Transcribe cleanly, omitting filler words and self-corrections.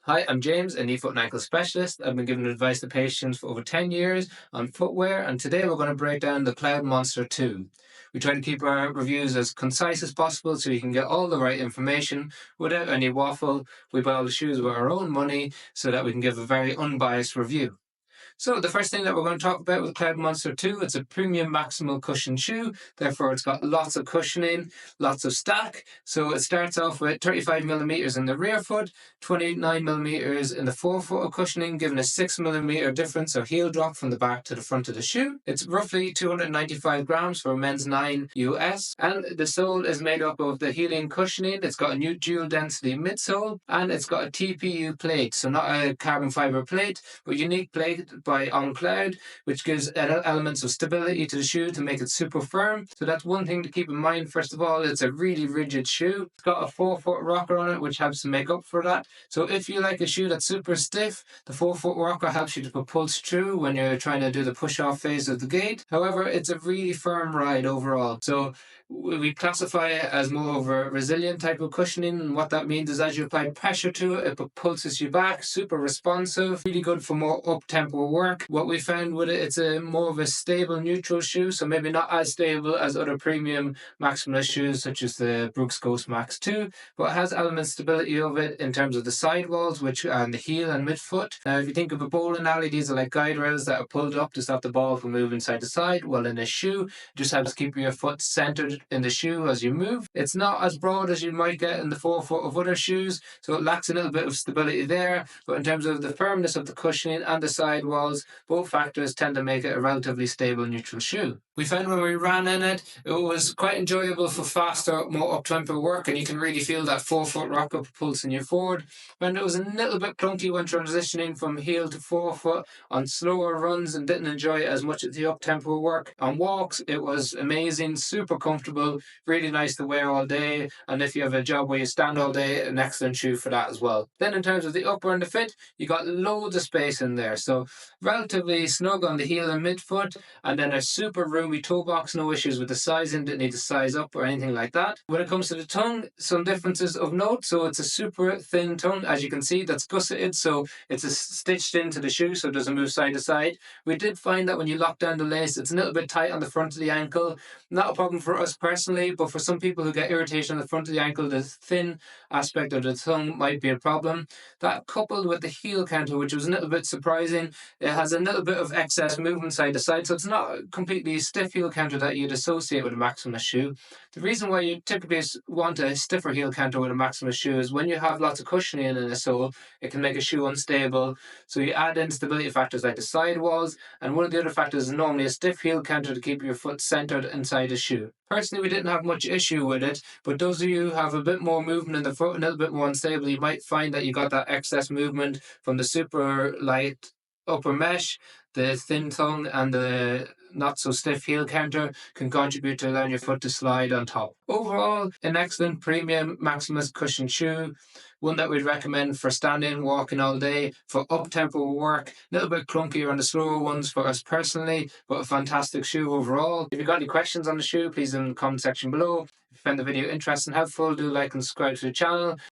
Hi, I'm James, a knee, foot, and ankle specialist. I've been giving advice to patients for over 10 years on footwear, and today we're going to break down the Cloudmonster 2. We try to keep our reviews as concise as possible so you can get all the right information without any waffle. We buy all the shoes with our own money so that we can give a very unbiased review. So the first thing that we're going to talk about with Cloudmonster 2, it's a premium maximal cushion shoe. Therefore, it's got lots of cushioning, lots of stack. So it starts off with 35 millimeters in the rear foot, 29 millimeters in the forefoot of cushioning, giving a 6 millimeter difference or heel drop from the back to the front of the shoe. It's roughly 295 grams for a men's 9 US, and the sole is made up of the healing cushioning. It's got a new dual density midsole, and it's got a TPU plate, so not a carbon fiber plate, but unique plate by On Cloud, which gives elements of stability to the shoe to make it super firm. So that's one thing to keep in mind. First of all, it's a really rigid shoe. It's got a 4-foot rocker on it, which helps to make up for that. So if you like a shoe that's super stiff, the 4-foot rocker helps you to propulse through when you're trying to do the push-off phase of the gait. However, it's a really firm ride overall. So we classify it as more of a resilient type of cushioning, and what that means is as you apply pressure to it, it propulses you back, super responsive, really good for more up-tempo work. What we found with it, it's a more of a stable neutral shoe, so maybe not as stable as other premium maximalist shoes such as the Brooks Ghost Max 2, but it has element stability of it in terms of the sidewalls, which and the heel and midfoot. Now if you think of a bowling alley, these are like guide rails that are pulled up to stop the ball from moving side to side, while in a shoe it just helps keep your foot centered in the shoe as you move. It's not as broad as you might get in the forefoot of other shoes, so it lacks a little bit of stability there, but in terms of the firmness of the cushioning and the sidewalls, both factors tend to make it a relatively stable neutral shoe. We found when we ran in it, it was quite enjoyable for faster, more up-tempo work, and you can really feel that 4-foot rocker propulsing you forward. When it was a little bit clunky when transitioning from heel to forefoot on slower runs and didn't enjoy it as much as the up-tempo work. On walks, it was amazing, super comfortable, really nice to wear all day, and if you have a job where you stand all day, an excellent shoe for that as well. Then in terms of the upper and the fit, you got loads of space in there, so relatively snug on the heel and midfoot, and then a super roomy toe box, no issues with the sizing, didn't need to size up or anything like that. When it comes to the tongue, some differences of note. So it's a super thin tongue, as you can see, that's gusseted, so it's stitched into the shoe so it doesn't move side to side. We did find that when you lock down the lace, it's a little bit tight on the front of the ankle. Not a problem for us personally, but for some people who get irritation on the front of the ankle, the thin aspect of the tongue might be a problem. That coupled with the heel counter, which was a little bit surprising, it has a little bit of excess movement side to side, so it's not a completely stiff heel counter that you'd associate with a maximalist shoe. The reason why you typically want a stiffer heel counter with a maximalist shoe is when you have lots of cushioning in a sole, it can make a shoe unstable. So you add in stability factors like the sidewalls, and one of the other factors is normally a stiff heel counter to keep your foot centered inside the shoe. Personally, we didn't have much issue with it, but those of you who have a bit more movement in the foot, a little bit more unstable, you might find that you got that excess movement from the super light upper mesh. The thin tongue and the not so stiff heel counter can contribute to allowing your foot to slide on top. Overall, an excellent premium maximalist cushion shoe, one that we'd recommend for standing, walking all day, for up-tempo work, a little bit clunkier on the slower ones for us personally, but a fantastic shoe overall. If you've got any questions on the shoe, please in the comment section below. If you found the video interesting and helpful, do like and subscribe to the channel.